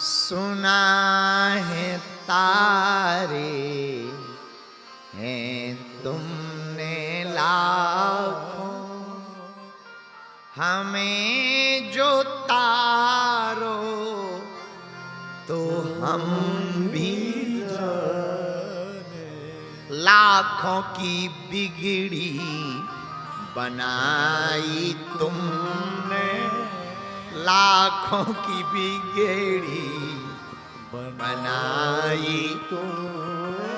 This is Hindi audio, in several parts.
सुना है तारे हैं तुमने लाखों, हमें जो तारो तो हम भी जाने। लाखों की बिगड़ी बनाई तुमने, लाखों की बिगड़ी बनाई तुमने,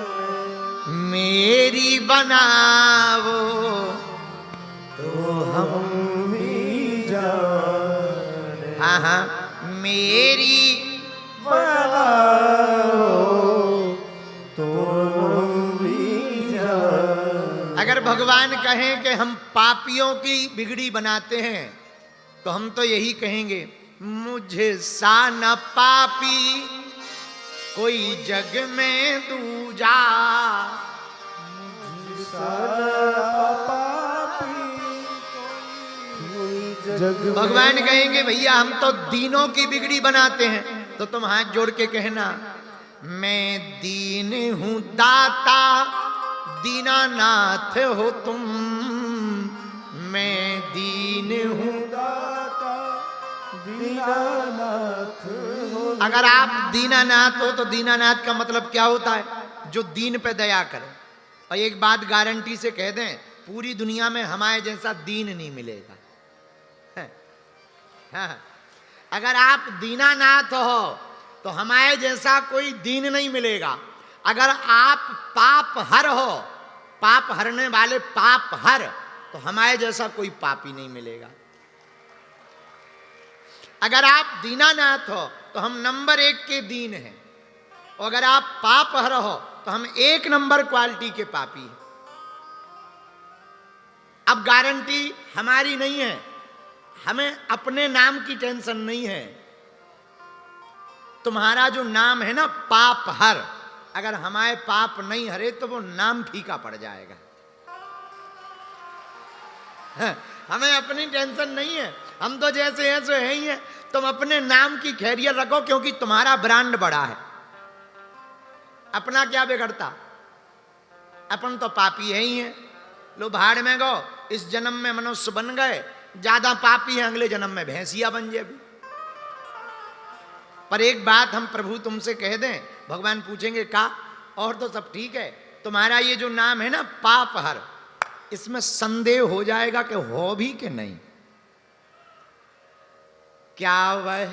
मेरी बनाओ तो हम भी जाने। हाँ हाँ, मेरी बनाओ तो हम भी जाने। अगर भगवान कहें कि हम पापियों की बिगड़ी बनाते हैं तो हम तो यही कहेंगे, मुझे सा न पापी कोई जग में दूजा। भगवान कहेंगे भैया हम तो दीनों की बिगड़ी बनाते हैं, तो तुम हाथ जोड़ के कहना, मैं दीन हूं दाता दीनानाथ हो तुम। मैं दीन हूं दाता दीनानाथ हो। अगर आप दीनानाथ हो तो दीनानाथ का मतलब क्या होता है? जो दीन पे दया करे। और एक बात गारंटी से कह दें, पूरी दुनिया में हमारे जैसा दीन नहीं मिलेगा। हाँ, अगर आप दीनानाथ हो तो हमारे जैसा कोई दीन नहीं मिलेगा। अगर आप पाप हर हो, पाप हरने वाले पाप हर, तो हमारे जैसा कोई पापी नहीं मिलेगा। अगर आप दीनानाथ हो तो हम नंबर 1 के दीन हैं, और अगर आप पाप हर हो तो हम 1 नंबर क्वालिटी के पापी हैं। अब गारंटी हमारी नहीं है, हमें अपने नाम की टेंशन नहीं है। तुम्हारा जो नाम है ना पाप हर, अगर हमारे पाप नहीं हरे तो वो नाम फीका पड़ जाएगा। हमें अपनी टेंशन नहीं है, हम तो जैसे हैं सो है ही है। तुम अपने नाम की खैरियत रखो, क्योंकि तुम्हारा ब्रांड बड़ा है। अपना क्या बिगड़ता, अपन तो पापी है ही है। लो भाड़ में गो, इस जन्म में मनुष्य बन गए, ज्यादा पापी है, अगले जन्म में भैंसिया बन जाए। पर एक बात हम प्रभु तुमसे कह दें, भगवान पूछेंगे का और तो सब ठीक है, तुम्हारा ये जो नाम है ना पाप हर, इसमें संदेह हो जाएगा कि हो भी कि नहीं। क्या वह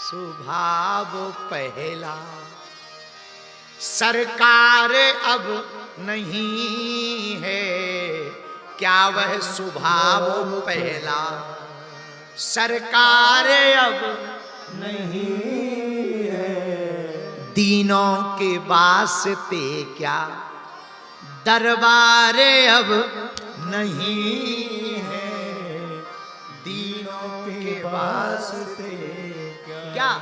स्वभाव पहला सरकार अब नहीं है? क्या वह स्वभाव पहला सरकार अब नहीं है? दीनों के वास्ते क्या दरबार अब नहीं है? दीनों के वास्ते क्या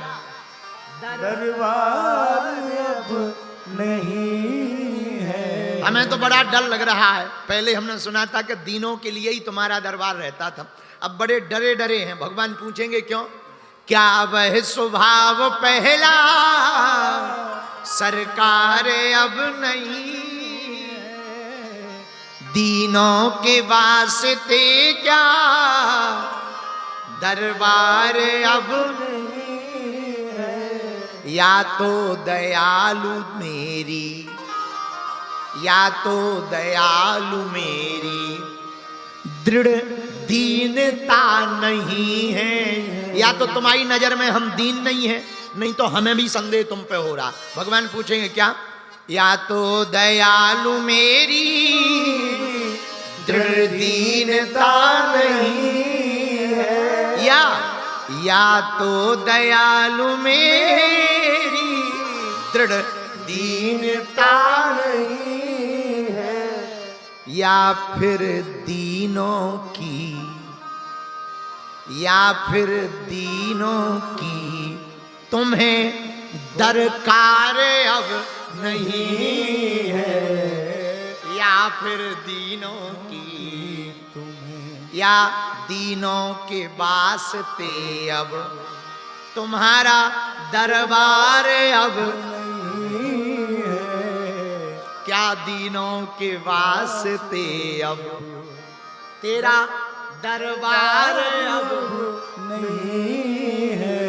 दरबार अब नहीं है? हमें तो बड़ा डर लग रहा है। पहले हमने सुना था कि दीनों के लिए ही तुम्हारा दरबार रहता था, अब बड़े डरे डरे हैं। भगवान पूछेंगे क्यों? क्या वह स्वभाव पहला सरकार अब नहीं? दीनों के वास्ते क्या दरबार अब नहीं है? या तो दयालु मेरी, या तो दयालु मेरी दृढ़ दीनता नहीं है, या तो तुम्हारी नजर में हम दीन नहीं है, नहीं तो हमें भी संदेह तुम पे हो रहा। भगवान पूछेंगे क्या? या तो दयालु मेरी दृढ़ दीनता नहीं है, या तो दयालु मेरी दृढ़ दीनता नहीं है, या फिर दीनों की, या फिर दीनों की तुम्हें दरकार अब नहीं है? या फिर दीनों की तुम्हें, या दीनों के वास्ते अब तुम्हारा दरबार अब नहीं है, क्या दीनों के वास्ते अब तेरा दरबार अब नहीं है।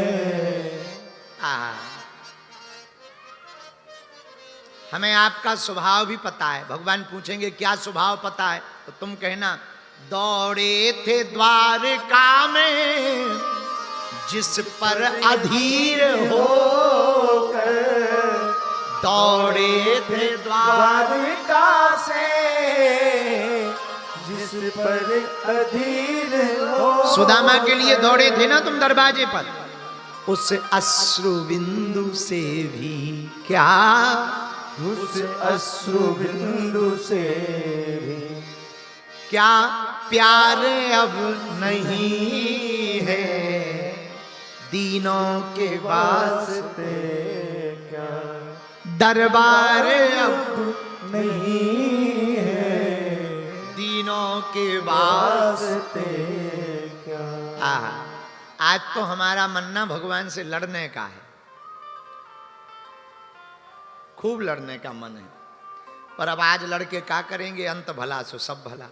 हमें आपका स्वभाव भी पता है। भगवान पूछेंगे क्या स्वभाव पता है, तो तुम कहना दौड़े थे द्वारका में जिस पर अधीर हो, दौड़े थे द्वारका से जिस पर अधीर हो। सुदामा के लिए दौड़े थे ना तुम दरवाजे पर, उस अश्रु बिंदु से भी क्या, उस अश्रु बिंदु से भी क्या प्यार अब नहीं है, दीनों के वास्ते क्या दरबार अब नहीं है, दीनों के वास्ते। क्या। आज तो हमारा मन्ना भगवान से लड़ने का है, खूब लड़ने का मन है, पर अब आज लड़के क्या करेंगे, अंत भला सो सब भला।